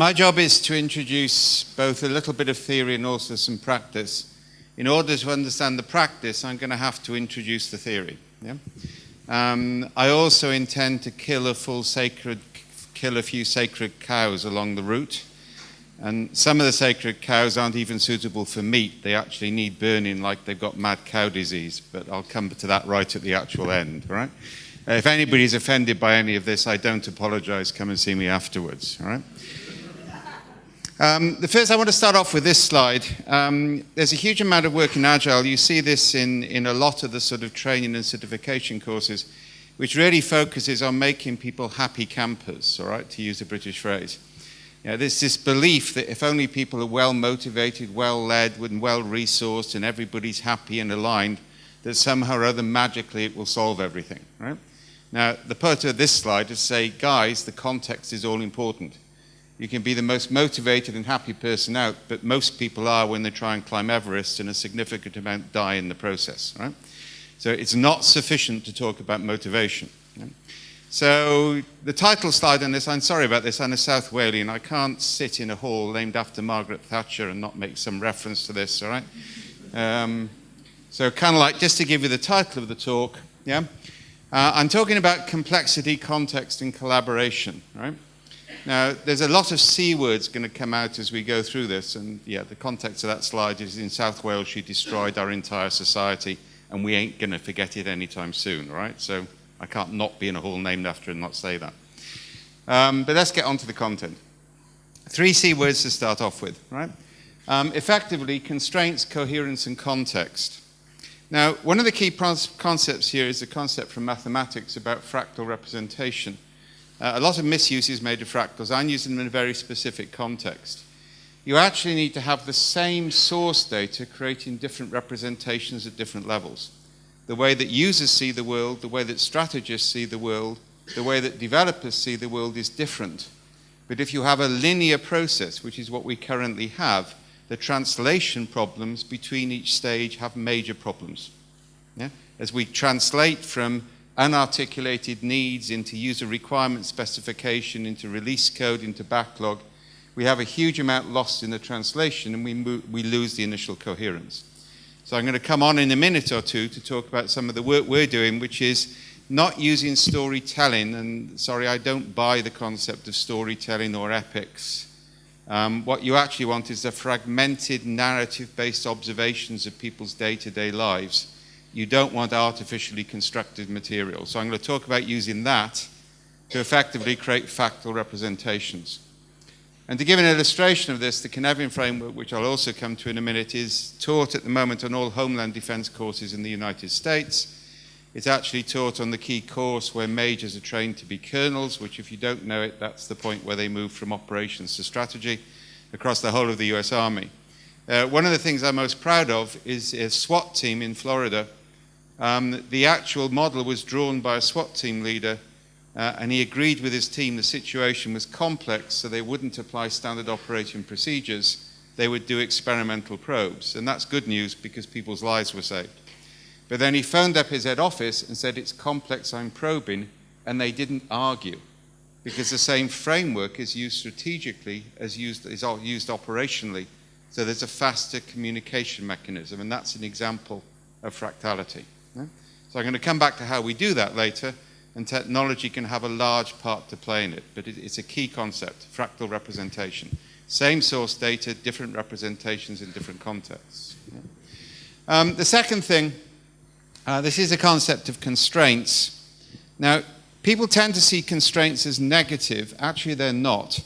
My job is to introduce both a little bit of theory and also some practice. In order to understand the practice, I'm going to have to introduce the theory. Yeah? I also intend to kill a few sacred cows along the route. And some of the sacred cows aren't even suitable for meat. They actually need burning like they've got mad cow disease. But I'll come to that right at the actual end, all right? If anybody's offended by any of this, I don't apologize. Come and see me afterwards, all right? The first, I want to start off with this slide. There's a huge amount of work in Agile. You see this in a lot of the sort of training and certification courses, which really focuses on making people happy campers, all right, to use a British phrase. You know, there's this belief that if only people are well motivated, well led, and well resourced, and everybody's happy and aligned, that somehow or other magically it will solve everything, right? Now, the point of this slide is to say, guys, the context is all important. You can be the most motivated and happy person out, but most people are when they try and climb Everest, and a significant amount die in the process, right? So it's not sufficient to talk about motivation. Right? So the title slide on this, I'm sorry about this, I'm a South Walian. I can't sit in a hall named after Margaret Thatcher and not make some reference to this, all right? So kind of like, just to give you the title of the talk, yeah? I'm talking about complexity, context, and collaboration, right? Now, there's a lot of C words going to come out as we go through this, and yeah, the context of that slide is in South Wales, she destroyed our entire society, and we ain't going to forget it anytime soon, right? So I can't not be in a hall named after her and not say that. But let's get on to the content. 3 C words to start off with, right? Effectively, constraints, coherence, and context. Now, one of the key concepts here is the concept from mathematics about fractal representation. A lot of misuse is made of fractals. I'm using them in a very specific context. You actually need to have the same source data creating different representations at different levels. The way that users see the world, the way that strategists see the world, the way that developers see the world is different. But if you have a linear process, which is what we currently have, the translation problems between each stage have major problems. Yeah? As we translate from unarticulated needs into user requirement specification, into release code, into backlog, we have a huge amount lost in the translation, and we lose the initial coherence. So I'm going to come on in a minute or two to talk about some of the work we're doing, which is not using storytelling. And sorry, I don't buy the concept of storytelling or epics. What you actually want is the fragmented narrative-based observations of people's day-to-day lives. You don't want artificially constructed material. So I'm going to talk about using that to effectively create fractal representations. And to give an illustration of this, the Cynefin framework, which I'll also come to in a minute, is taught at the moment on all Homeland Defense courses in the United States. It's actually taught on the key course where majors are trained to be colonels, which if you don't know it, that's the point where they move from operations to strategy across the whole of the US Army. One of the things I'm most proud of is a SWAT team in Florida. The actual model was drawn by a SWAT team leader, and he agreed with his team the situation was complex, so they wouldn't apply standard operating procedures. They would do experimental probes. And that's good news because people's lives were saved. But then he phoned up his head office and said, it's complex, I'm probing, and they didn't argue because the same framework is used strategically as is used operationally. So there's a faster communication mechanism, and that's an example of fractality. Yeah? So I'm going to come back to how we do that later, and technology can have a large part to play in it, but it's a key concept, fractal representation. Same source data, different representations in different contexts. Yeah? The second thing, this is a concept of constraints. Now, people tend to see constraints as negative. Actually, they're not.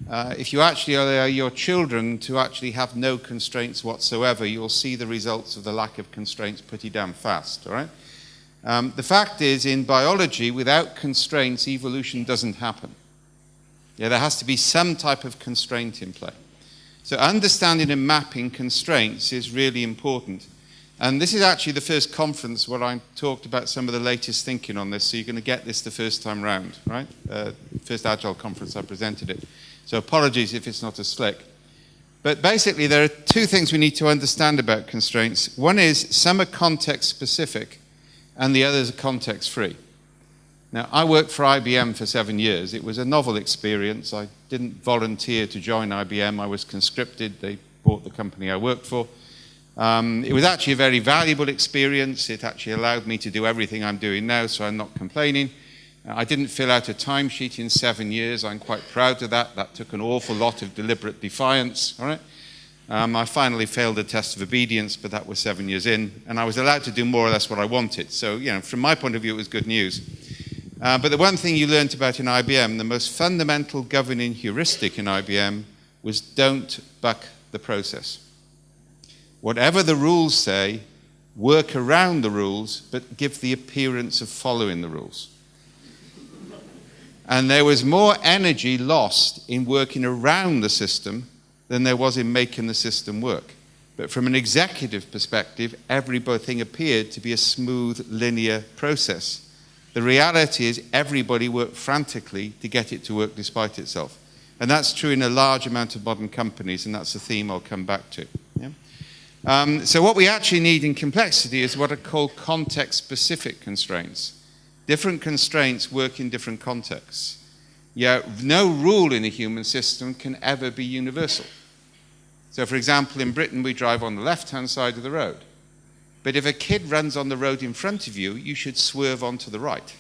If you actually allow your children to actually have no constraints whatsoever, you'll see the results of the lack of constraints pretty damn fast, all right? The fact is, in biology, without constraints, evolution doesn't happen. Yeah, there has to be some type of constraint in play. So understanding and mapping constraints is really important. And this is actually the first conference where I talked about some of the latest thinking on this, so you're going to get this the first time round, right? First Agile conference I presented it. So apologies if it's not as slick. But basically, there are 2 things we need to understand about constraints. One is some are context specific, and the others are context free. Now, I worked for IBM for 7 years. It was a novel experience. I didn't volunteer to join IBM. I was conscripted. They bought the company I worked for. It was actually a very valuable experience. It actually allowed me to do everything I'm doing now, so I'm not complaining. I didn't fill out a timesheet in 7 years. I'm quite proud of that. That took an awful lot of deliberate defiance. All right? I finally failed the test of obedience, but that was 7 years in, and I was allowed to do more or less what I wanted. So, from my point of view, it was good news. But the one thing you learned about in IBM, the most fundamental governing heuristic in IBM was don't buck the process. Whatever the rules say, work around the rules, but give the appearance of following the rules. And there was more energy lost in working around the system than there was in making the system work. But from an executive perspective, everything appeared to be a smooth, linear process. The reality is everybody worked frantically to get it to work despite itself. And that's true in a large amount of modern companies, and that's a theme I'll come back to. Yeah? So what we actually need in complexity is what are called context-specific constraints. Different constraints work in different contexts. Yeah, no rule in a human system can ever be universal. So for example, in Britain, we drive on the left-hand side of the road. But if a kid runs on the road in front of you, you should swerve onto the right.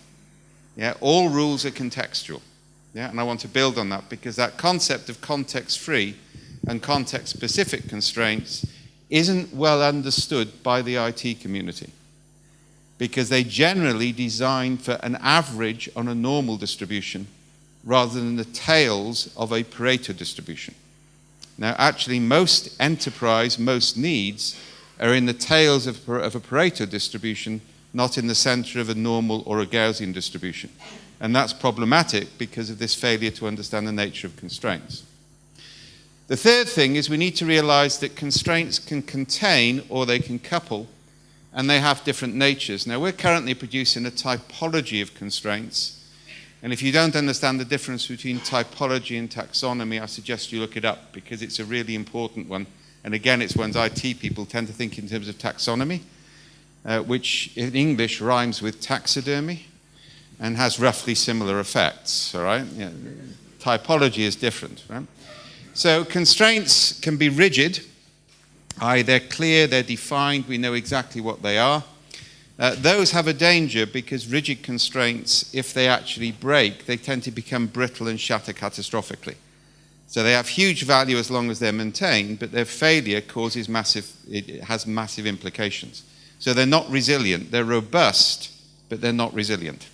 Yeah, all rules are contextual. Yeah, and I want to build on that because that concept of context-free and context-specific constraints isn't well understood by the IT community because they generally design for an average on a normal distribution rather than the tails of a Pareto distribution. Now, actually, most enterprise, most needs are in the tails of a Pareto distribution, not in the center of a normal or a Gaussian distribution. And that's problematic because of this failure to understand the nature of constraints. The third thing is we need to realize that constraints can contain or they can couple, and they have different natures. Now, we're currently producing a typology of constraints. And if you don't understand the difference between typology and taxonomy, I suggest you look it up because it's a really important one. And again, it's when IT people tend to think in terms of taxonomy, which in English rhymes with taxidermy and has roughly similar effects, all right? Yeah. Typology is different, right? So constraints can be rigid, i.e. they're clear, they're defined, we know exactly what they are. Those have a danger because rigid constraints, if they actually break, they tend to become brittle and shatter catastrophically. So they have huge value as long as they're maintained, but their failure causes it has massive implications. So they're not resilient. They're robust, but they're not resilient.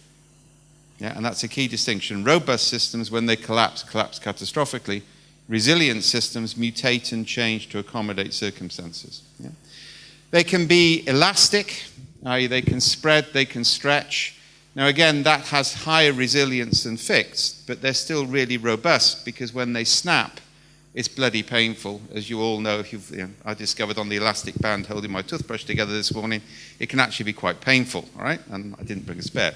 Yeah, and that's a key distinction. Robust systems, when they collapse catastrophically. Resilient systems mutate and change to accommodate circumstances. Yeah. They can be elastic, i.e. they can spread, they can stretch. Now again, that has higher resilience than fixed, but they're still really robust because when they snap, it's bloody painful. As you all know, I discovered on the elastic band holding my toothbrush together this morning, it can actually be quite painful, all right? And I didn't bring a spare.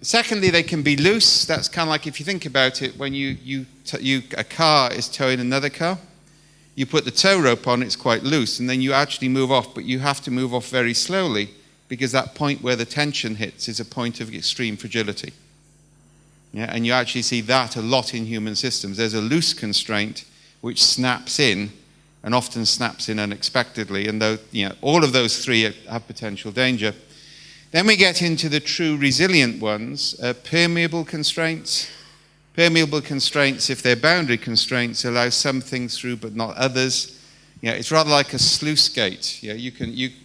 Secondly, they can be loose. That's kind of like if you think about it, when a car is towing another car, you put the tow rope on, it's quite loose, and then you actually move off, but you have to move off very slowly because that point where the tension hits is a point of extreme fragility. Yeah, and you actually see that a lot in human systems. There's a loose constraint which snaps in and often snaps in unexpectedly, and all of those three have potential danger. Then we get into the true resilient ones, permeable constraints. Permeable constraints, if they're boundary constraints, allow some things through but not others. It's rather like a sluice gate.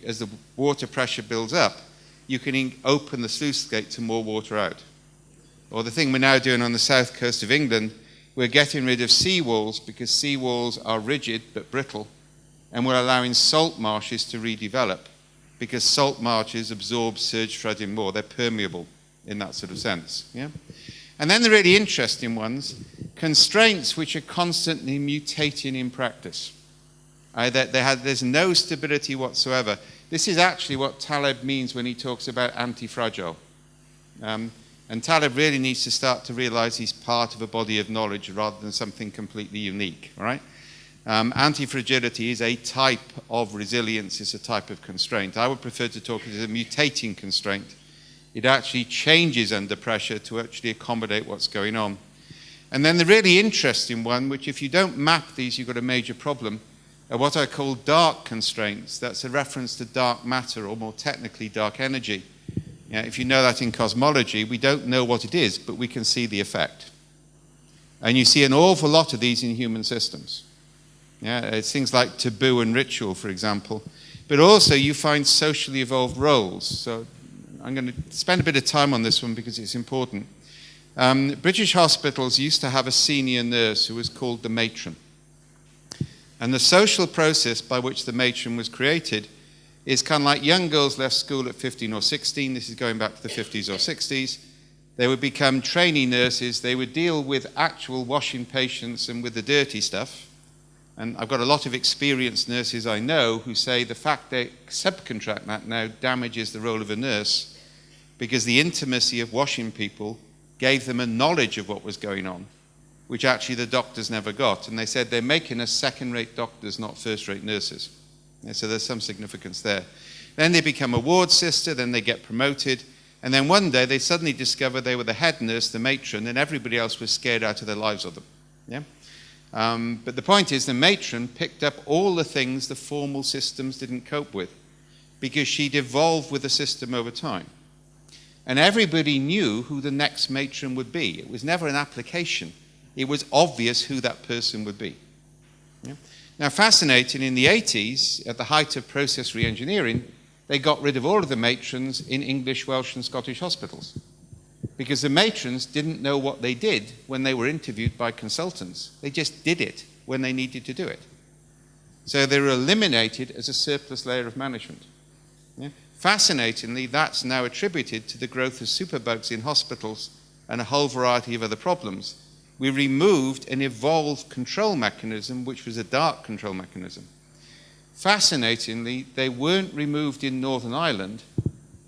As the water pressure builds up, you can open the sluice gate to more water out. Or the thing we're now doing on the south coast of England, we're getting rid of seawalls because seawalls are rigid but brittle, and we're allowing salt marshes to redevelop because salt marshes absorb surge flooding more. They're permeable in that sort of sense. Yeah? And then the really interesting ones, constraints which are constantly mutating in practice. There's no stability whatsoever. This is actually what Taleb means when he talks about anti-fragile. And Taleb really needs to start to realize he's part of a body of knowledge rather than something completely unique, all right? Anti-fragility is a type of resilience, it's a type of constraint. I would prefer to talk as a mutating constraint It actually changes under pressure to actually accommodate what's going on. And then the really interesting one, which if you don't map these, you've got a major problem, are what I call dark constraints. That's a reference to dark matter, or more technically, dark energy. If you know that in cosmology, we don't know what it is, but we can see the effect. And you see an awful lot of these in human systems. It's things like taboo and ritual, for example. But also you find socially evolved roles. So I'm going to spend a bit of time on this one because it's important. British hospitals used to have a senior nurse who was called the matron. And the social process by which the matron was created is kind of like young girls left school at 15 or 16. This is going back to the 50s or 60s. They would become trainee nurses. They would deal with actual washing patients and with the dirty stuff. And I've got a lot of experienced nurses I know who say the fact they subcontract that now damages the role of a nurse, because the intimacy of washing people gave them a knowledge of what was going on, which actually the doctors never got. And they said they're making us second-rate doctors, not first-rate nurses. So there's some significance there. Then they become a ward sister, then they get promoted, and then one day they suddenly discover they were the head nurse, the matron, and everybody else was scared out of their lives of them. But the point is, the matron picked up all the things the formal systems didn't cope with, because she'd evolved with the system over time. And everybody knew who the next matron would be. It was never an application. It was obvious who that person would be. Now, fascinating, in the 80s, at the height of process re-engineering, they got rid of all of the matrons in English, Welsh, and Scottish hospitals, because the matrons didn't know what they did when they were interviewed by consultants. They just did it when they needed to do it. So they were eliminated as a surplus layer of management. Fascinatingly, that's now attributed to the growth of superbugs in hospitals and a whole variety of other problems. We removed an evolved control mechanism, which was a dark control mechanism. Fascinatingly, they weren't removed in Northern Ireland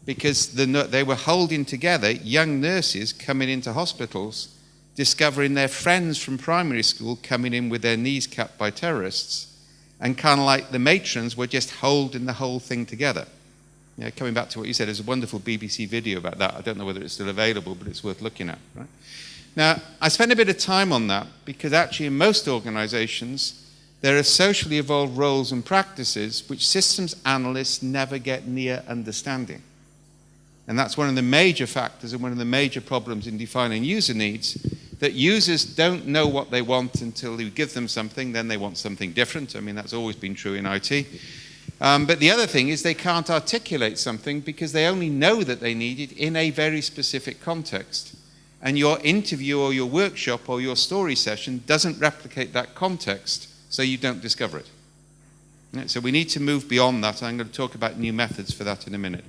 because they were holding together young nurses coming into hospitals, discovering their friends from primary school coming in with their knees cut by terrorists, and kind of like the matrons were just holding the whole thing together. Coming back to what you said, there's a wonderful BBC video about that. I don't know whether it's still available, but it's worth looking at. Right? Now, I spent a bit of time on that because actually in most organizations, there are socially evolved roles and practices which systems analysts never get near understanding. And that's one of the major factors and one of the major problems in defining user needs, that users don't know what they want until you give them something, then they want something different. I mean, that's always been true in IT. But the other thing is they can't articulate something because they only know that they need it in a very specific context. And your interview or your workshop or your story session doesn't replicate that context, so you don't discover it. So we need to move beyond that. I'm going to talk about new methods for that in a minute.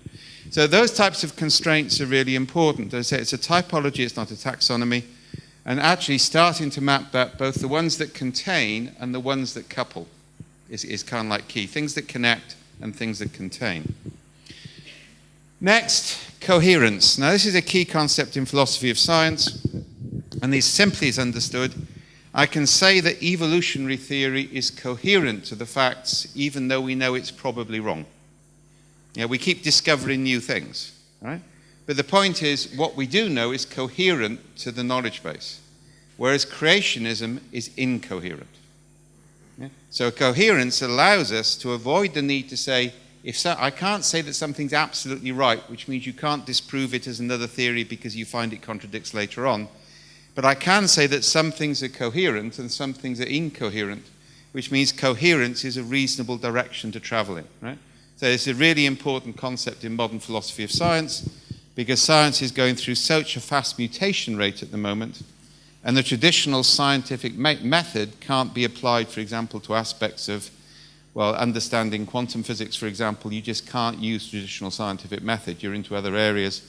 So those types of constraints are really important. As I say, it's a typology, it's not a taxonomy. And actually starting to map that, both the ones that contain and the ones that couple, is kind of like key. Things that connect and things that contain. Next, coherence. Now this is a key concept in philosophy of science, and this simply is understood. I can say that evolutionary theory is coherent to the facts, even though we know it's probably wrong. We keep discovering new things, right? But the point is, what we do know is coherent to the knowledge base, whereas creationism is incoherent. So coherence allows us to avoid the need to say, I can't say that something's absolutely right, which means you can't disprove it as another theory because you find it contradicts later on. But I can say that some things are coherent and some things are incoherent, which means coherence is a reasonable direction to travel in, right? So it's a really important concept in modern philosophy of science, because science is going through such a fast mutation rate at the moment, and the traditional scientific method can't be applied, for example, to aspects of, understanding quantum physics, for example. You just can't use traditional scientific method. You're into other areas.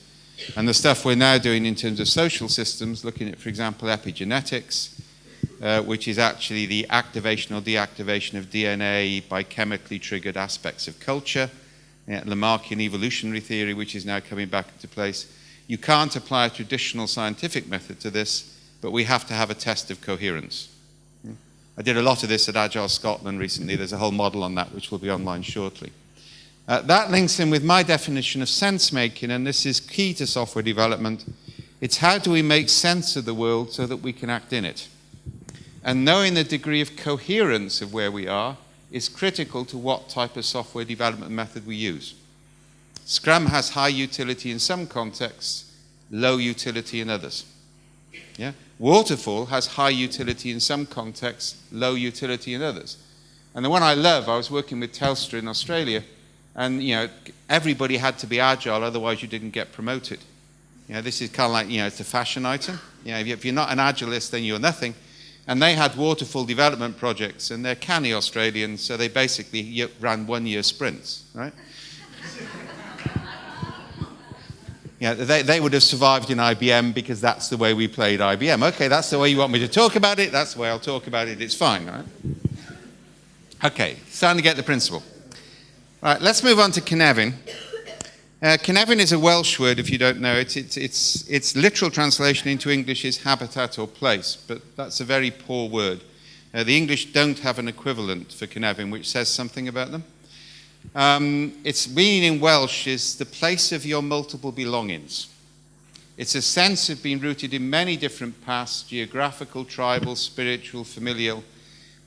And the stuff we're now doing in terms of social systems, looking at, for example, epigenetics, which is actually the activation or deactivation of DNA by chemically triggered aspects of culture, Lamarckian evolutionary theory, which is now coming back into place. You can't apply a traditional scientific method to this, but we have to have a test of coherence. I did a lot of this at Agile Scotland recently. There's a whole model on that, which will be online shortly. That links in with my definition of sense making, and this is key to software development. It's how do we make sense of the world so that we can act in it? And knowing the degree of coherence of where we are is critical to what type of software development method we use. Scrum has high utility in some contexts, low utility in others. Yeah? Waterfall has high utility in some contexts, low utility in others. And the one I love, I was working with Telstra in Australia, and everybody had to be agile, otherwise you didn't get promoted. This is kind of like, it's a fashion item. If you're not an agilist, then you're nothing. And they had waterfall development projects, and they're canny Australians, so they basically ran 1 year sprints, right? They would have survived in IBM because that's the way we played IBM. Okay, that's the way you want me to talk about it, that's the way I'll talk about it, it's fine, right? Okay, starting to get the principle. Right, let's move on to Cynefin. Cynefin is a Welsh word, if you don't know it. Its literal translation into English is habitat or place, but that's a very poor word. The English don't have an equivalent for Cynefin, which says something about them. Its meaning in Welsh is the place of your multiple belongings. It's a sense of being rooted in many different paths, geographical, tribal, spiritual, familial,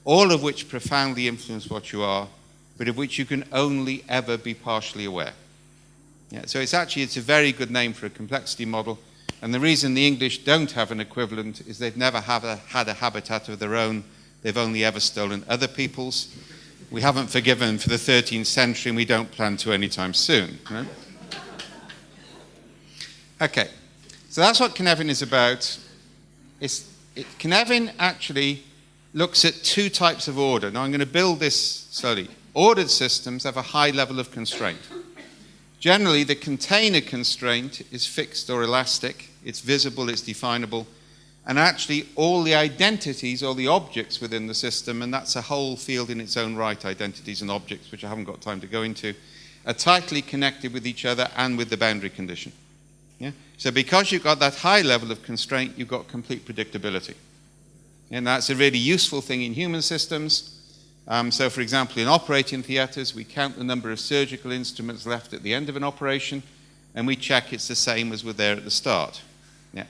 all of which profoundly influence what you are, but of which you can only ever be partially aware. So it's a very good name for a complexity model, and the reason the English don't have an equivalent is they've never had a habitat of their own, they've only ever stolen other people's. We haven't forgiven for the 13th century, and we don't plan to anytime soon. Right? Okay, so that's what Cynefin is about. Cynefin actually looks at two types of order. Now I'm going to build this slowly. Ordered systems have a high level of constraint. Generally, the container constraint is fixed or elastic. It's visible, it's definable. And actually, all the identities or the objects within the system, and that's a whole field in its own right, identities and objects, which I haven't got time to go into, are tightly connected with each other and with the boundary condition. Yeah? So because you've got that high level of constraint, you've got complete predictability. And that's a really useful thing in human systems. So, for example, in operating theatres, we count the number of surgical instruments left at the end of an operation, and we check it's the same as were there at the start.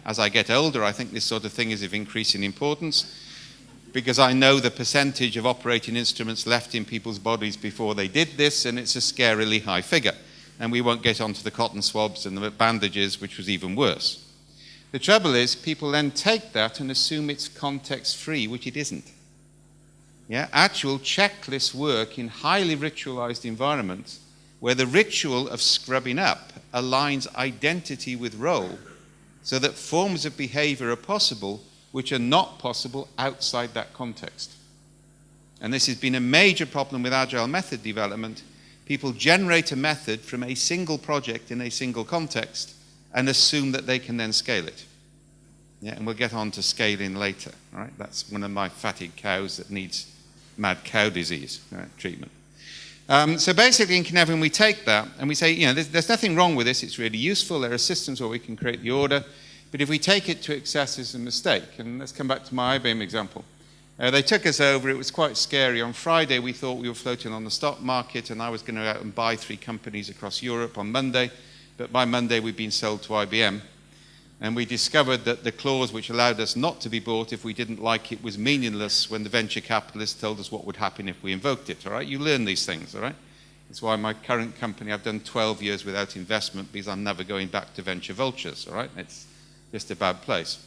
As I get older, I think this sort of thing is of increasing importance, because I know the percentage of operating instruments left in people's bodies before they did this, and it's a scarily high figure. And we won't get onto the cotton swabs and the bandages, which was even worse. The trouble is, people then take that and assume it's context-free, which it isn't. Actual checklists work in highly ritualized environments where the ritual of scrubbing up aligns identity with role so that forms of behavior are possible which are not possible outside that context. And this has been a major problem with Agile method development. People generate a method from a single project in a single context and assume that they can then scale it. And we'll get on to scaling later. Right? That's one of my fatted cows that needs mad cow disease treatment. So basically in Cynefin we take that and we say, there's nothing wrong with this, it's really useful, there are systems where we can create the order, but if we take it to excess, it's a mistake. And let's come back to my IBM example. They took us over, it was quite scary. On Friday we thought we were floating on the stock market and I was going to go out and buy 3 companies across Europe on Monday, but by Monday we'd been sold to IBM. And we discovered that the clause which allowed us not to be bought if we didn't like it was meaningless when the venture capitalists told us what would happen if we invoked it, all right? You learn these things, all right? That's why my current company, I've done 12 years without investment because I'm never going back to venture vultures, all right? It's just a bad place.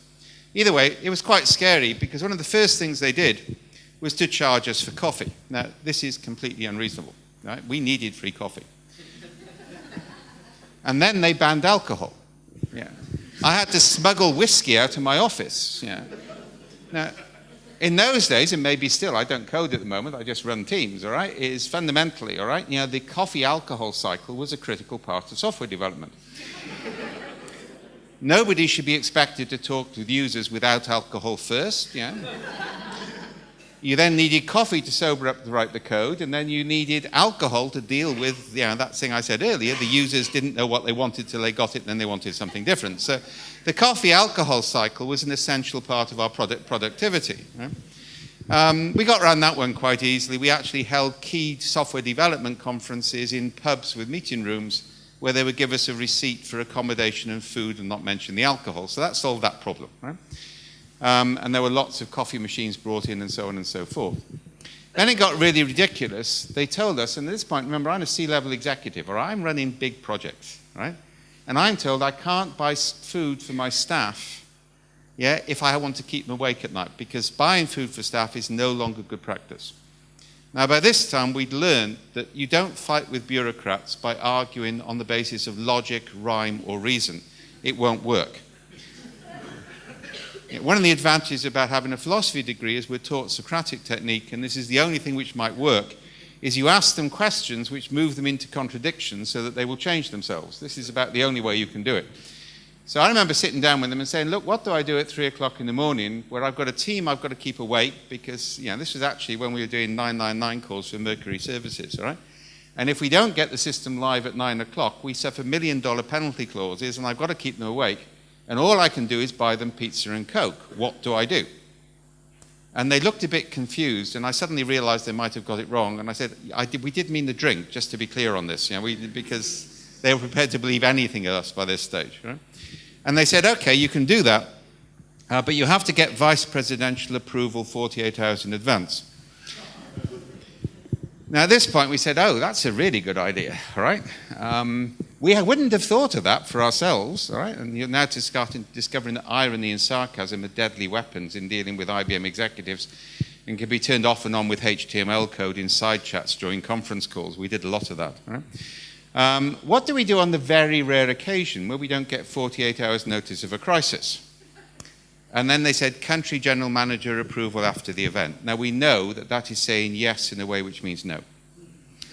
Either way, it was quite scary because one of the first things they did was to charge us for coffee. Now, this is completely unreasonable, right? We needed free coffee. And then they banned alcohol. I had to smuggle whiskey out of my office. Now, in those days, and maybe still, I don't code at the moment, I just run teams, all right, is fundamentally, all right, the coffee alcohol cycle was a critical part of software development. Nobody should be expected to talk to the users without alcohol first, You then needed coffee to sober up to write the code, and then you needed alcohol to deal with that thing I said earlier. The users didn't know what they wanted till they got it, and then they wanted something different. So the coffee alcohol cycle was an essential part of our productivity. Right? We got around that one quite easily. We actually held key software development conferences in pubs with meeting rooms where they would give us a receipt for accommodation and food and not mention the alcohol. So that solved that problem, right? And there were lots of coffee machines brought in and so on and so forth. Then it got really ridiculous. They told us, and at this point, remember, I'm a C-level executive, or I'm running big projects, right? And I'm told I can't buy food for my staff, yeah, if I want to keep them awake at night, because buying food for staff is no longer good practice. Now, by this time, we'd learned that you don't fight with bureaucrats by arguing on the basis of logic, rhyme, or reason. It won't work. One of the advantages about having a philosophy degree is we're taught Socratic technique, and this is the only thing which might work, is you ask them questions which move them into contradictions so that they will change themselves. This is about the only way you can do it. So I remember sitting down with them and saying, look, what do I do at 3 o'clock in the morning where I've got a team I've got to keep awake because, this was actually when we were doing 999 calls for Mercury services, all right? And if we don't get the system live at 9 o'clock, we suffer $1 million penalty clauses and I've got to keep them awake. And all I can do is buy them pizza and Coke. What do I do? And they looked a bit confused, and I suddenly realized they might have got it wrong. And I said, we did mean the drink, just to be clear on this, because they were prepared to believe anything of us by this stage, right? And they said, okay, you can do that, but you have to get vice presidential approval 48 hours in advance. Now, at this point, we said, oh, that's a really good idea, all right? We wouldn't have thought of that for ourselves, all right? And you're now discovering that irony and sarcasm are deadly weapons in dealing with IBM executives and can be turned off and on with HTML code in side chats during conference calls. We did a lot of that, all right? What do we do on the very rare occasion where we don't get 48 hours notice of a crisis? And then they said, country general manager approval after the event. Now, we know that that is saying yes in a way which means no.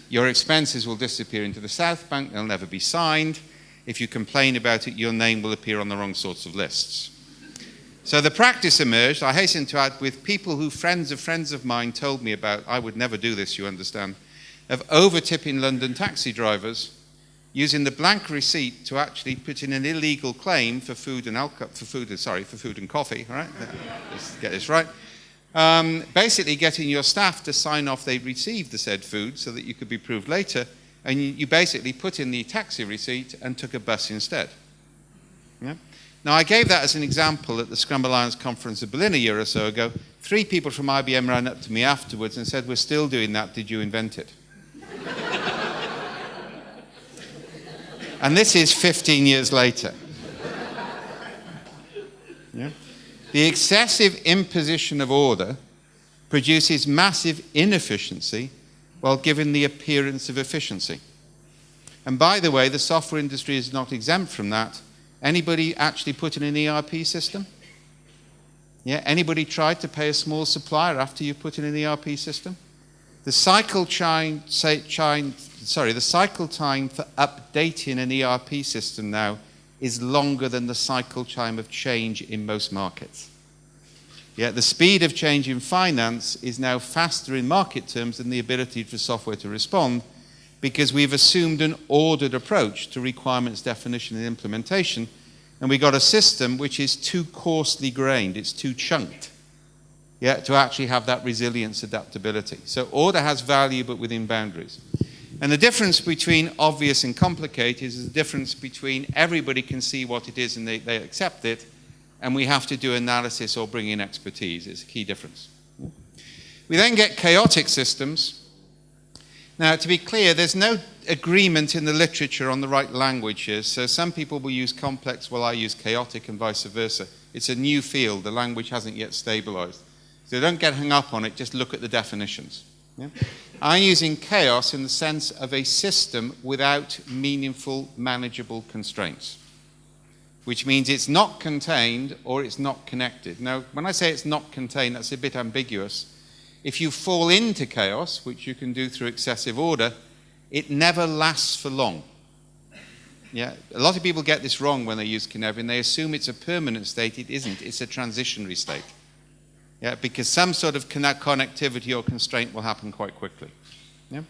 Your expenses will disappear into the South Bank. They'll never be signed. If you complain about it, your name will appear on the wrong sorts of lists. So the practice emerged, I hasten to add, with people who friends of mine told me about, I would never do this, you understand, of over-tipping London taxi drivers using the blank receipt to actually put in an illegal claim for food and coffee, all right? Let's get this right. Basically getting your staff to sign off they received the said food so that you could be proved later, and you basically put in the taxi receipt and took a bus instead. Yeah? Now, I gave that as an example at the Scrum Alliance conference in Berlin a year or so ago. 3 people from IBM ran up to me afterwards and said, we're still doing that, did you invent it? And this is 15 years later. Yeah? The excessive imposition of order produces massive inefficiency while giving the appearance of efficiency. And by the way, the software industry is not exempt from that. Anybody actually put in an ERP system? Yeah, anybody tried to pay a small supplier after you put in an ERP system? The cycle time for updating an ERP system now is longer than the cycle time of change in most markets. Yet the speed of change in finance is now faster in market terms than the ability for software to respond, because we've assumed an ordered approach to requirements definition and implementation, and we got a system which is too coarsely grained, it's too chunked, to actually have that resilience, adaptability. So order has value, but within boundaries. And the difference between obvious and complicated is the difference between everybody can see what it is and they accept it, and we have to do analysis or bring in expertise. It's a key difference. We then get chaotic systems. Now, to be clear, there's no agreement in the literature on the right language here. So some people will use complex while I use chaotic and vice versa. It's a new field. The language hasn't yet stabilized. So don't get hung up on it. Just look at the definitions. Yeah? I'm using chaos in the sense of a system without meaningful, manageable constraints, which means it's not contained or it's not connected. Now, when I say it's not contained, that's a bit ambiguous. If you fall into chaos, which you can do through excessive order, it never lasts for long. Yeah, a lot of people get this wrong when they use Cynefin. They assume it's a permanent state. It isn't. It's a transitionary state. Yeah, because some sort of connectivity or constraint will happen quite quickly. Yeah?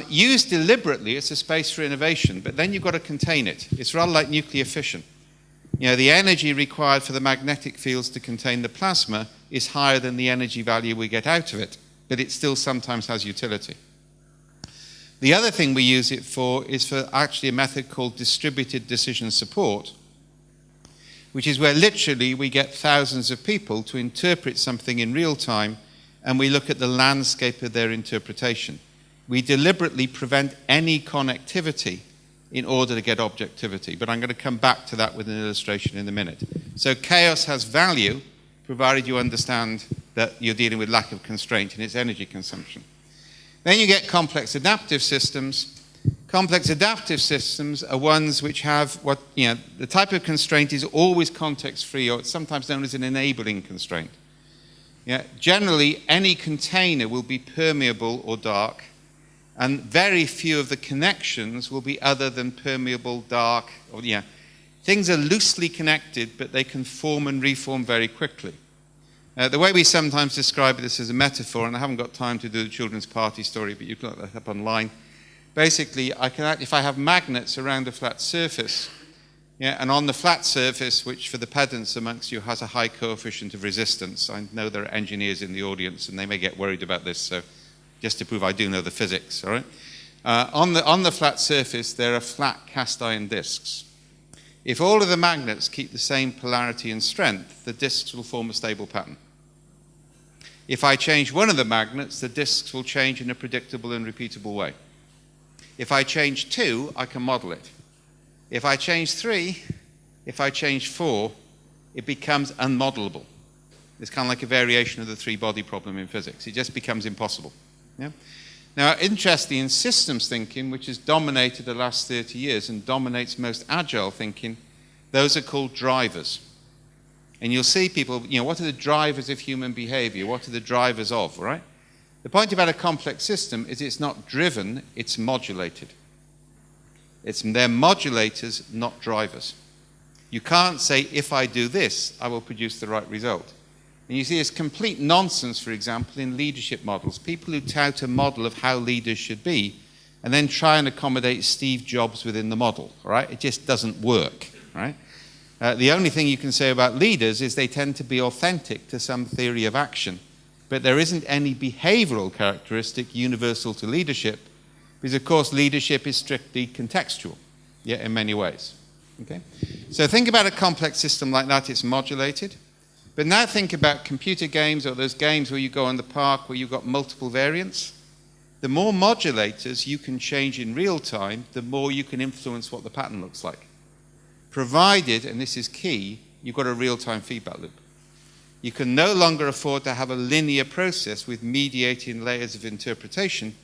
Used deliberately, it's a space for innovation, but then you've got to contain it. It's rather like nuclear fission. the energy required for the magnetic fields to contain the plasma is higher than the energy value we get out of it, but it still sometimes has utility. The other thing we use it for is for actually a method called distributed decision support, which is where literally we get thousands of people to interpret something in real time, and we look at the landscape of their interpretation. We deliberately prevent any connectivity in order to get objectivity, but I'm going to come back to that with an illustration in a minute. So chaos has value, provided you understand that you're dealing with lack of constraint in its energy consumption. Then you get complex adaptive systems. Complex adaptive systems are ones which have the type of constraint is always context-free, or it's sometimes known as an enabling constraint. Generally, any container will be permeable or dark, and very few of the connections will be other than permeable, dark, or things are loosely connected, but they can form and reform very quickly. The way we sometimes describe this as a metaphor, and I haven't got time to do the children's party story, but you can look that up online. Basically, if I have magnets around a flat surface, and on the flat surface, which for the pedants amongst you has a high coefficient of resistance, I know there are engineers in the audience and they may get worried about this, so just to prove I do know the physics, all right? On the flat surface, there are flat cast iron discs. If all of the magnets keep the same polarity and strength, the discs will form a stable pattern. If I change one of the magnets, the discs will change in a predictable and repeatable way. If I change 2, I can model it. If I change 3, if I change 4, it becomes unmodelable. It's kind of like a variation of the three-body problem in physics. It just becomes impossible. Now, interestingly, in systems thinking, which has dominated the last 30 years and dominates most agile thinking, those are called drivers. And you'll see people, what are the drivers of human behavior? What are the drivers of, right? The point about a complex system is it's not driven, it's modulated. They're modulators, not drivers. You can't say, if I do this, I will produce the right result. And you see it's complete nonsense, for example, in leadership models. People who tout a model of how leaders should be and then try and accommodate Steve Jobs within the model, right? It just doesn't work, right? The only thing you can say about leaders is they tend to be authentic to some theory of action. But there isn't any behavioral characteristic universal to leadership, because, of course, leadership is strictly contextual, in many ways. Okay? So think about a complex system like that. It's modulated. But now think about computer games or those games where you go in the park where you've got multiple variants. The more modulators you can change in real time, the more you can influence what the pattern looks like. Provided, and this is key, you've got a real-time feedback loop. You can no longer afford to have a linear process with mediating layers of interpretation.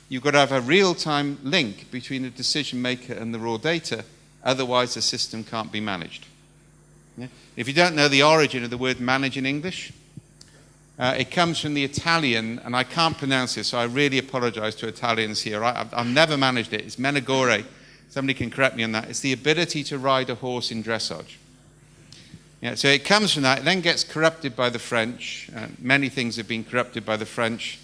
You've got to have a real-time link between the decision maker and the raw data, otherwise the system can't be managed. If you don't know the origin of the word manage in English, it comes from the Italian, and I can't pronounce it, so I really apologize to Italians here. I've never managed it. It's menagore. Somebody can correct me on that. It's the ability to ride a horse in dressage. So it comes from that. It then gets corrupted by the French. Many things have been corrupted by the French.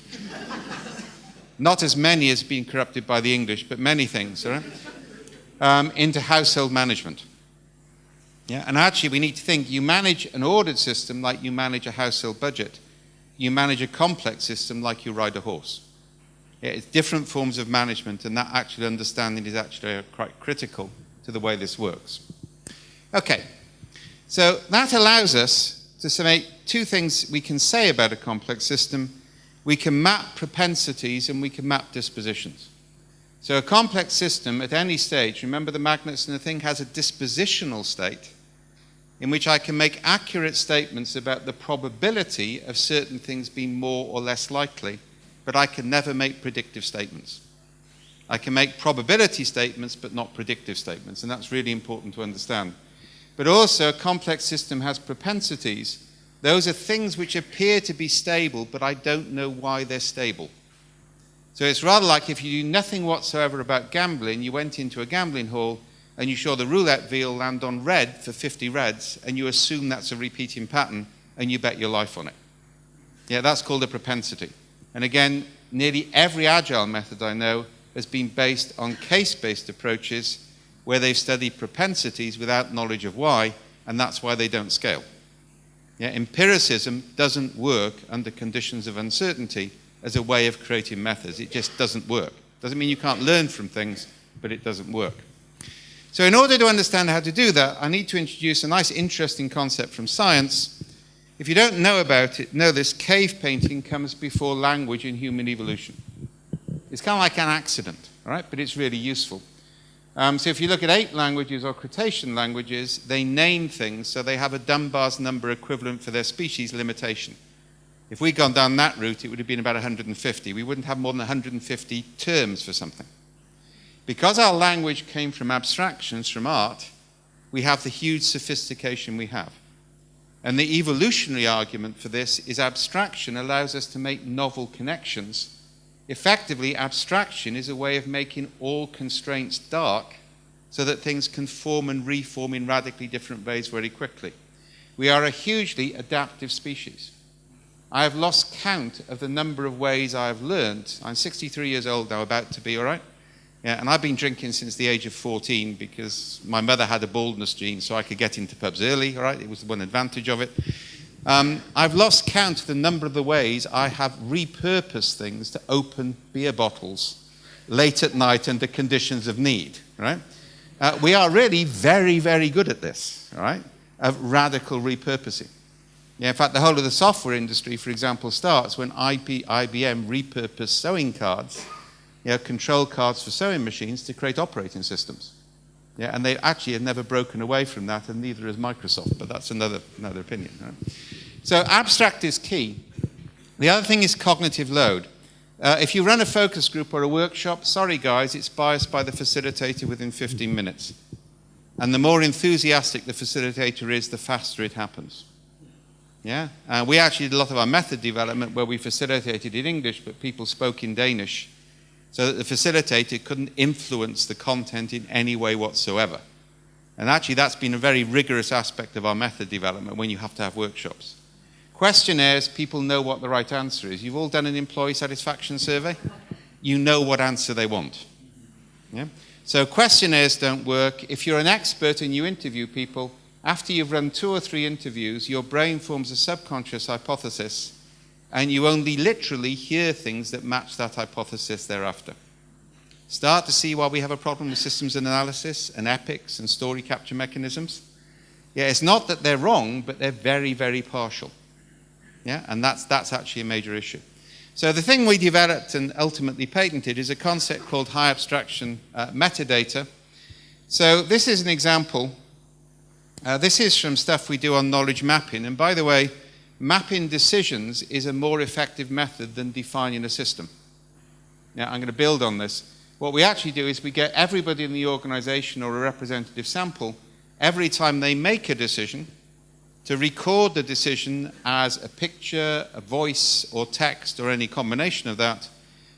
Not as many as been corrupted by the English, but many things, all right? Into household management. And actually, we need to think, you manage an ordered system like you manage a household budget. You manage a complex system like you ride a horse. It's different forms of management, and that actual understanding is actually quite critical to the way this works. Okay, so that allows us to make two things we can say about a complex system. We can map propensities and we can map dispositions. So a complex system at any stage, remember the magnets and the thing, has a dispositional state in which I can make accurate statements about the probability of certain things being more or less likely, but I can never make predictive statements. I can make probability statements, but not predictive statements, and that's really important to understand. But also, a complex system has propensities. Those are things which appear to be stable, but I don't know why they're stable. So it's rather like if you knew nothing whatsoever about gambling, you went into a gambling hall and you saw the roulette wheel land on red for 50 reds, and you assume that's a repeating pattern, and you bet your life on it. That's called a propensity. And again, nearly every agile method I know has been based on case-based approaches where they've studied propensities without knowledge of why, and that's why they don't scale. Yeah, empiricism doesn't work under conditions of uncertainty as a way of creating methods. It just doesn't work. Doesn't mean you can't learn from things, but it doesn't work. So in order to understand how to do that, I need to introduce a nice, interesting concept from science. If you don't know about it, know this: cave painting comes before language in human evolution. It's kind of like an accident, right? But it's really useful. So if you look at ape languages or Cretaceous languages, they name things, so they have a Dunbar's number equivalent for their species limitation. If we'd gone down that route, it would have been about 150. We wouldn't have more than 150 terms for something. Because our language came from abstractions, from art, we have the huge sophistication we have. And the evolutionary argument for this is abstraction allows us to make novel connections. Effectively, abstraction is a way of making all constraints dark so that things can form and reform in radically different ways very quickly. We are a hugely adaptive species. I have lost count of the number of ways I have learned. I'm 63 years old now, about to be, all right? Yeah, and I've been drinking since the age of 14 because my mother had a baldness gene, so I could get into pubs early, all right? It was one advantage of it. I've lost count of the number of the ways I have repurposed things to open beer bottles late at night under conditions of need, right? We are really very, very good at this, all right, of radical repurposing. Yeah, in fact, the whole of the software industry, for example, starts when IBM repurposed sewing cards, control cards for sewing machines to create operating systems. Yeah, and they actually have never broken away from that, and neither has Microsoft, but that's another opinion. Right? So abstract is key. The other thing is cognitive load. If you run a focus group or a workshop, sorry guys, it's biased by the facilitator within 15 minutes. And the more enthusiastic the facilitator is, the faster it happens. Yeah? We actually did a lot of our method development where we facilitated in English, but people spoke in Danish, so that the facilitator couldn't influence the content in any way whatsoever. And actually that's been a very rigorous aspect of our method development when you have to have workshops. Questionnaires, people know what the right answer is. You've all done an employee satisfaction survey? You know what answer they want. Yeah? So questionnaires don't work. If you're an expert and you interview people, after you've run 2 or 3 interviews, your brain forms a subconscious hypothesis, and you only literally hear things that match that hypothesis thereafter. Start to see why we have a problem with systems analysis and epics and story capture mechanisms. Yeah, it's not that they're wrong, but they're very, very partial. Yeah, and that's actually a major issue. So the thing we developed and ultimately patented is a concept called high abstraction metadata. So this is an example. This is from stuff we do on knowledge mapping. And by the way, mapping decisions is a more effective method than defining a system. Now, I'm going to build on this. What we actually do is we get everybody in the organization or a representative sample, every time they make a decision, to record the decision as a picture, a voice, or text, or any combination of that,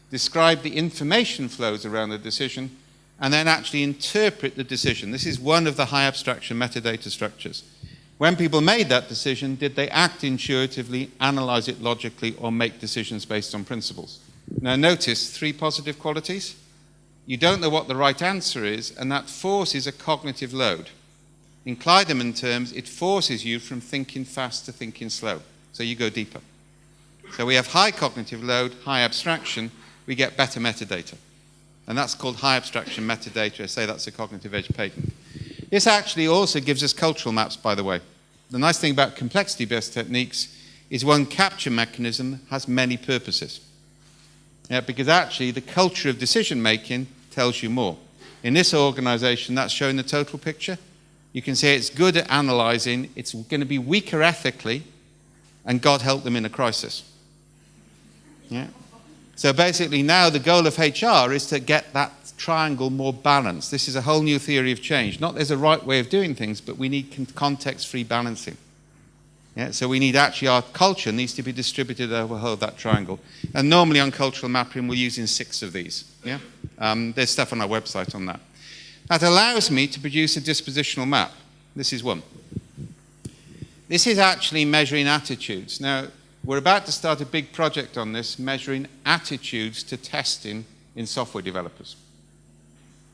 describe the information flows around the decision, and then actually interpret the decision. This is one of the high abstraction metadata structures. When people made that decision, did they act intuitively, analyze it logically, or make decisions based on principles? Now notice 3 positive qualities. You don't know what the right answer is, and that forces a cognitive load. In Kleiderman terms, it forces you from thinking fast to thinking slow. So you go deeper. So we have high cognitive load, high abstraction, we get better metadata. And that's called high abstraction metadata. I say that's a cognitive edge patent. This actually also gives us cultural maps, by the way. The nice thing about complexity-based techniques is one capture mechanism has many purposes. Yeah, because actually the culture of decision-making tells you more. In this organization, that's showing the total picture. You can say it's good at analyzing, it's going to be weaker ethically, and God help them in a crisis. Yeah. So basically now the goal of HR is to get that triangle more balanced. This is a whole new theory of change. Not there's a right way of doing things, but we need context-free balancing. Yeah, so we need actually, our culture needs to be distributed over the whole of that triangle. And normally on cultural mapping, we're using 6 of these. Yeah? There's stuff on our website on that. That allows me to produce a dispositional map. This is one. This is actually measuring attitudes. Now, we're about to start a big project on this, measuring attitudes to testing in software developers.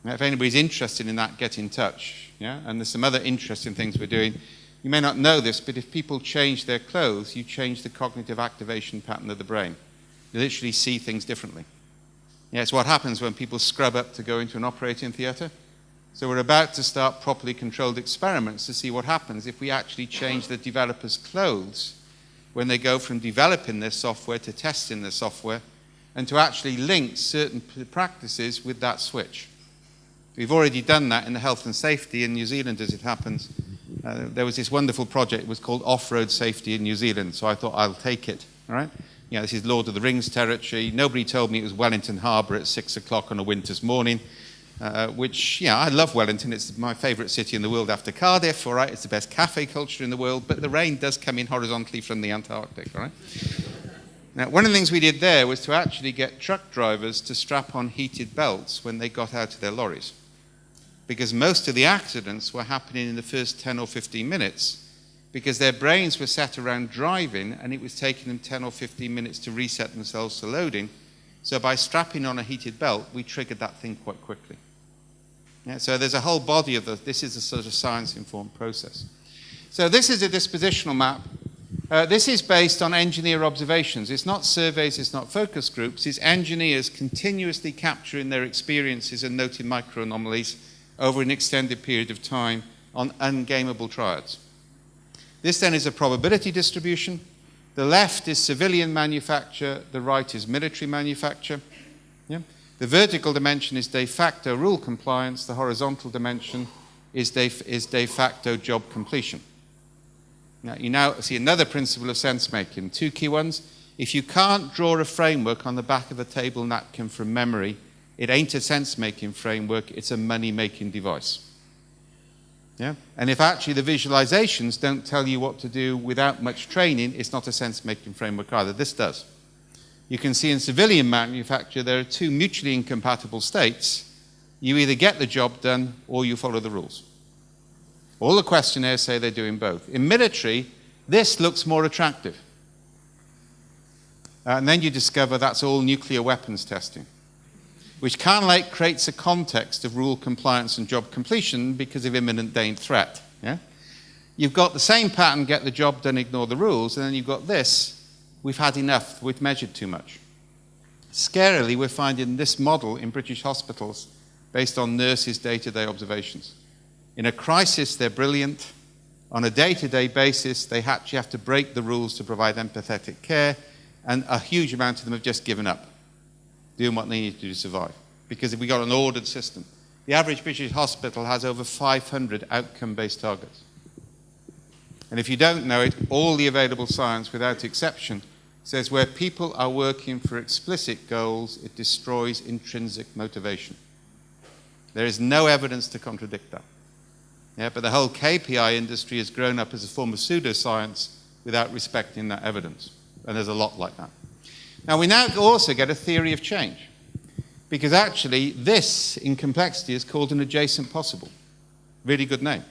Now, if anybody's interested in that, get in touch. Yeah? And there's some other interesting things we're doing. You may not know this, but if people change their clothes, you change the cognitive activation pattern of the brain. You literally see things differently. Yeah, it's what happens when people scrub up to go into an operating theatre. So we're about to start properly controlled experiments to see what happens if we actually change the developers' clothes when they go from developing their software to testing their software, and to actually link certain practices with that switch. We've already done that in the health and safety in New Zealand, as it happens. There was this wonderful project, it was called Off-Road Safety in New Zealand, so I thought I'll take it, all right? You know, this is Lord of the Rings territory. Nobody told me it was Wellington Harbour at 6 o'clock on a winter's morning, which, yeah, I love Wellington. It's my favourite city in the world after Cardiff, all right? It's the best cafe culture in the world, but the rain does come in horizontally from the Antarctic, all right? Now, one of the things we did there was to actually get truck drivers to strap on heated belts when they got out of their lorries, because most of the accidents were happening in the first 10 or 15 minutes because their brains were set around driving and it was taking them 10 or 15 minutes to reset themselves to loading. So by strapping on a heated belt, we triggered that thing quite quickly. Yeah, so there's a whole body of this is a sort of science-informed process. So this is a dispositional map. This is based on engineer observations. It's not surveys, it's not focus groups. It's engineers continuously capturing their experiences and noting microanomalies over an extended period of time on ungameable triads. This then is a probability distribution. The left is civilian manufacture, the right is military manufacture. Yeah? The vertical dimension is de facto rule compliance, the horizontal dimension is de facto job completion. Now, you now see another principle of sense making, two key ones. If you can't draw a framework on the back of a table napkin from memory, it ain't a sense-making framework, it's a money-making device. Yeah? And if actually the visualizations don't tell you what to do without much training, it's not a sense-making framework either. This does. You can see in civilian manufacture there are two mutually incompatible states. You either get the job done or you follow the rules. All the questionnaires say they're doing both. In military, this looks more attractive. And then you discover that's all nuclear weapons testing, which kind of like creates a context of rule compliance and job completion because of imminent threat. Yeah? You've got the same pattern, get the job done, ignore the rules, and then you've got this, we've had enough, we've measured too much. Scarily, we're finding this model in British hospitals based on nurses' day-to-day observations. In a crisis, they're brilliant. On a day-to-day basis, they actually have to break the rules to provide empathetic care, and a huge amount of them have just given up, doing what they need to do to survive, because we got an ordered system. The average British hospital has over 500 outcome-based targets. And if you don't know it, all the available science, without exception, says where people are working for explicit goals, it destroys intrinsic motivation. There is no evidence to contradict that. Yeah, but the whole KPI industry has grown up as a form of pseudoscience without respecting that evidence. And there's a lot like that. Now, we now also get a theory of change, because actually this, in complexity, is called an adjacent possible. Really good name.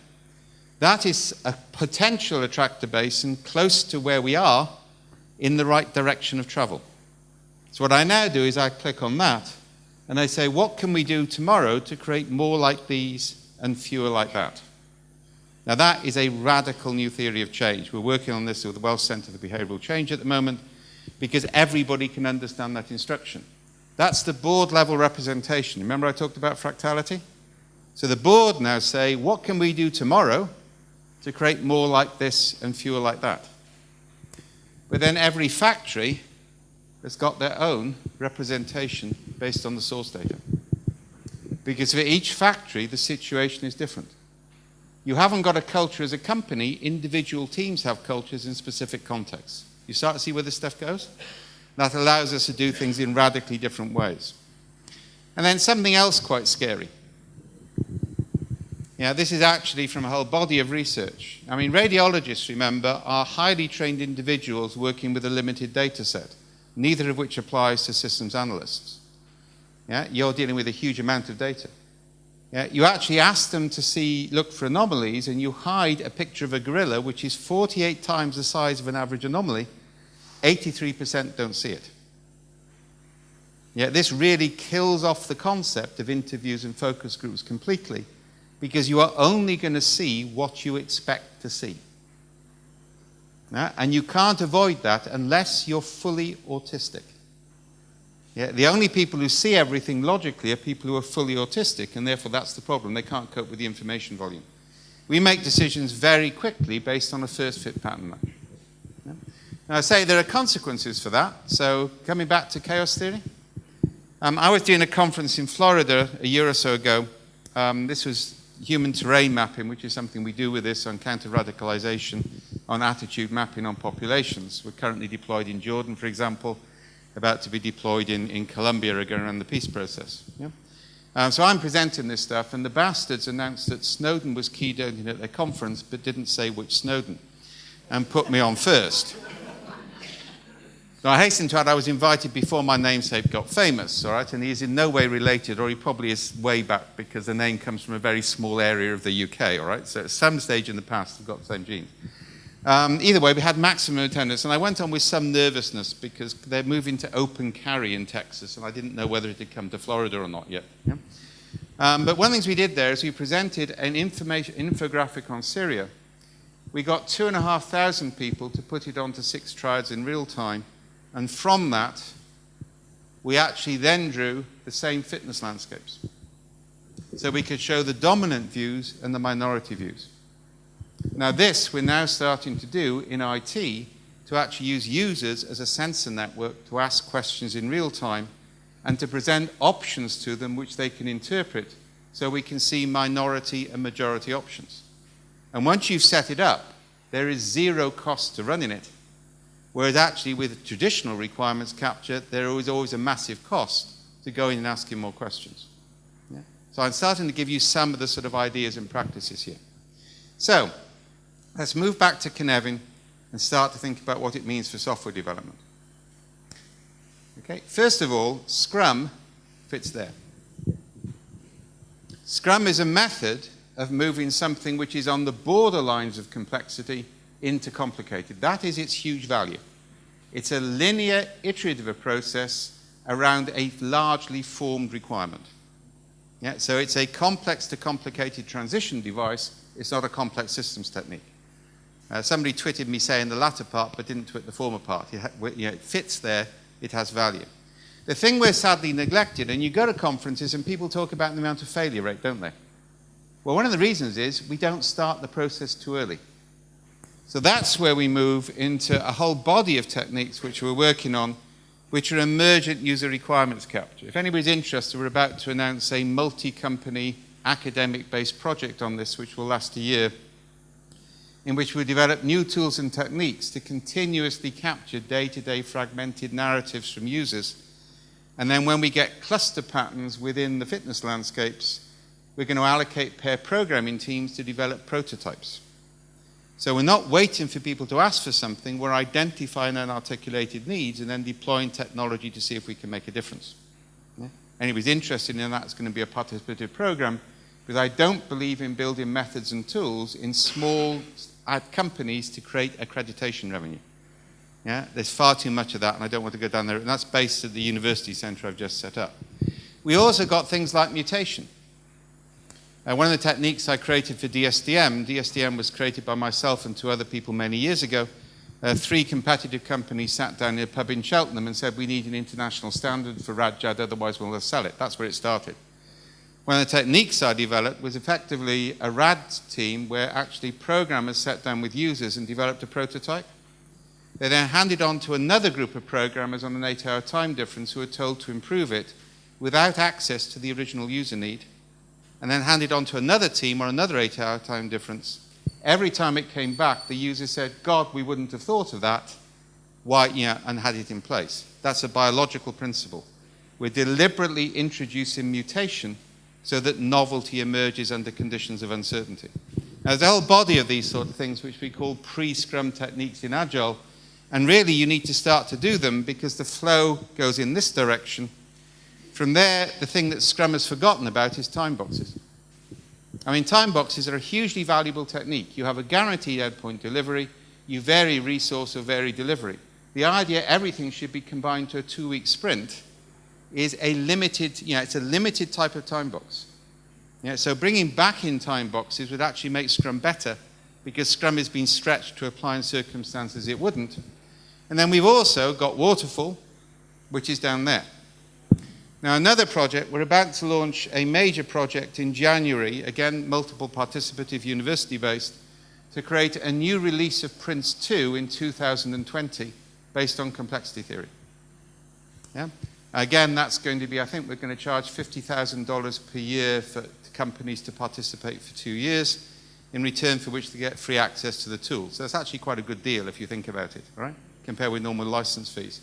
That is a potential attractor basin close to where we are in the right direction of travel. So what I now do is I click on that, and I say, what can we do tomorrow to create more like these and fewer like that? Now, that is a radical new theory of change. We're working on this with the Welsh Centre for Behavioural Change at the moment, because everybody can understand that instruction. That's the board level representation. Remember I talked about fractality? So the board now say, what can we do tomorrow to create more like this and fewer like that? But then every factory has got their own representation based on the source data. Because for each factory, the situation is different. You haven't got a culture as a company, individual teams have cultures in specific contexts. You start to see where this stuff goes? That allows us to do things in radically different ways. And then something else quite scary. Yeah, this is actually from a whole body of research. I mean, radiologists, remember, are highly trained individuals working with a limited data set, neither of which applies to systems analysts. Yeah, you're dealing with a huge amount of data. Yeah, you actually ask them to look for anomalies, and you hide a picture of a gorilla, which is 48 times the size of an average anomaly. 83% don't see it. Yeah, this really kills off the concept of interviews and focus groups completely, because you are only going to see what you expect to see. Yeah? And you can't avoid that unless you're fully autistic. Yeah? The only people who see everything logically are people who are fully autistic, and therefore that's the problem. They can't cope with the information volume. We make decisions very quickly based on a first fit pattern match. Yeah? Now I say there are consequences for that. So coming back to chaos theory, I was doing a conference in Florida a year or so ago. This was human terrain mapping, which is something we do with this on counter-radicalization, on attitude mapping on populations. We're currently deployed in Jordan, for example, about to be deployed in Colombia again around the peace process. Yeah? So I'm presenting this stuff, and the bastards announced that Snowden was keynoting at their conference, but didn't say which Snowden, and put me on first. So I hasten to add I was invited before my namesake got famous, all right, and he is in no way related, or he probably is way back because the name comes from a very small area of the UK, all right, so at some stage in the past we've got the same genes. Either way, we had maximum attendance, and I went on with some nervousness because they're moving to open carry in Texas, and I didn't know whether it had come to Florida or not yet. Yeah? But one of the things we did there is we presented an infographic on Syria. We got 2,500 people to put it onto 6 triads in real time. And from that, we actually then drew the same fitness landscapes. So we could show the dominant views and the minority views. Now this we're now starting to do in IT to actually use users as a sensor network to ask questions in real time and to present options to them which they can interpret so we can see minority and majority options. And once you've set it up, there is 0 cost to running it. Whereas actually with traditional requirements capture, there is always a massive cost to go in and asking more questions. Yeah? So I'm starting to give you some of the sort of ideas and practices here. So let's move back to Cynefin and start to think about what it means for software development. Okay, first of all, Scrum fits there. Scrum is a method of moving something which is on the borderlines of complexity into complicated. That is its huge value. It's a linear, iterative process around a largely formed requirement. Yeah, so it's a complex to complicated transition device. It's not a complex systems technique. Somebody twitted me saying the latter part, but didn't twit the former part. It fits there. It has value. The thing we're sadly neglected, and you go to conferences and people talk about the amount of failure rate, don't they? Well, one of the reasons is we don't start the process too early. So that's where we move into a whole body of techniques which we're working on, which are emergent user requirements capture. If anybody's interested, we're about to announce a multi-company academic-based project on this, which will last a year, in which we develop new tools and techniques to continuously capture day-to-day fragmented narratives from users. And then when we get cluster patterns within the fitness landscapes, we're going to allocate pair programming teams to develop prototypes. So we're not waiting for people to ask for something, we're identifying unarticulated needs and then deploying technology to see if we can make a difference. Yeah? Anybody's interested in that, it's going to be a participative program, because I don't believe in building methods and tools in small companies to create accreditation revenue. Yeah? There's far too much of that, and I don't want to go down there, and that's based at the university center I've just set up. We also got things like mutation. One of the techniques I created for DSDM was created by myself and 2 other people many years ago. 3 competitive companies sat down in a pub in Cheltenham and said, we need an international standard for RADJAD, otherwise we'll sell it. That's where it started. One of the techniques I developed was effectively a RAD team where actually programmers sat down with users and developed a prototype. They then handed on to another group of programmers on an 8-hour time difference who were told to improve it without access to the original user need, and then handed on to another team or another 8-hour time difference. Every time it came back, the user said, God, we wouldn't have thought of that. Why, yeah, and had it in place. That's a biological principle. We're deliberately introducing mutation so that novelty emerges under conditions of uncertainty. Now, there's a whole body of these sort of things which we call pre-Scrum techniques in Agile, and really you need to start to do them because the flow goes in this direction. From there, the thing that Scrum has forgotten about is time boxes. I mean, time boxes are a hugely valuable technique. You have a guaranteed endpoint delivery, you vary resource or vary delivery. The idea everything should be combined to a 2-week sprint is a limited, it's a limited type of time box. So bringing back in time boxes would actually make Scrum better, because Scrum has been stretched to apply in circumstances it wouldn't. And then we've also got Waterfall, which is down there. Now, another project, we're about to launch a major project in January, again, multiple participative university-based, to create a new release of Prince 2 in 2020 based on complexity theory. Again, that's going to be, I think we're going to charge $50,000 per year for companies to participate for 2 years, in return for which they get free access to the tools. So that's actually quite a good deal if you think about it, all right? Compared with normal license fees.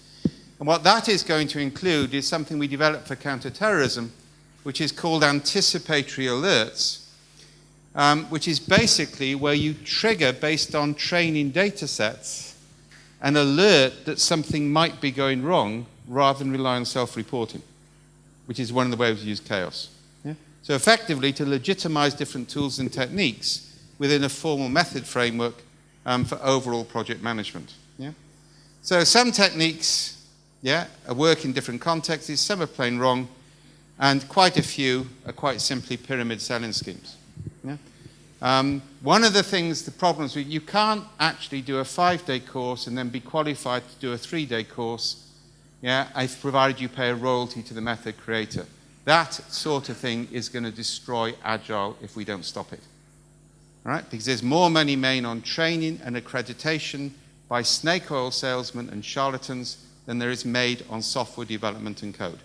And what that is going to include is something we developed for counterterrorism, which is called anticipatory alerts, which is basically where you trigger, based on training data sets, an alert that something might be going wrong rather than rely on self-reporting, which is one of the ways we use chaos. So effectively, to legitimize different tools and techniques within a formal method framework for overall project management. So some techniques work in different contexts, some are plain wrong, and quite a few are quite simply pyramid selling schemes. One of the things, the problems, you can't actually do a 5-day course and then be qualified to do a 3-day course, provided you pay a royalty to the method creator. That sort of thing is going to destroy Agile if we don't stop it. All right? Because there's more money made on training and accreditation by snake oil salesmen and charlatans than there is made on software development and code.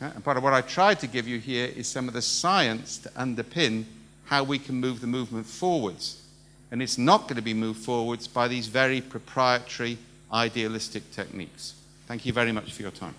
And part of what I tried to give you here is some of the science to underpin how we can move the movement forwards. And it's not going to be moved forwards by these very proprietary, idealistic techniques. Thank you very much for your time.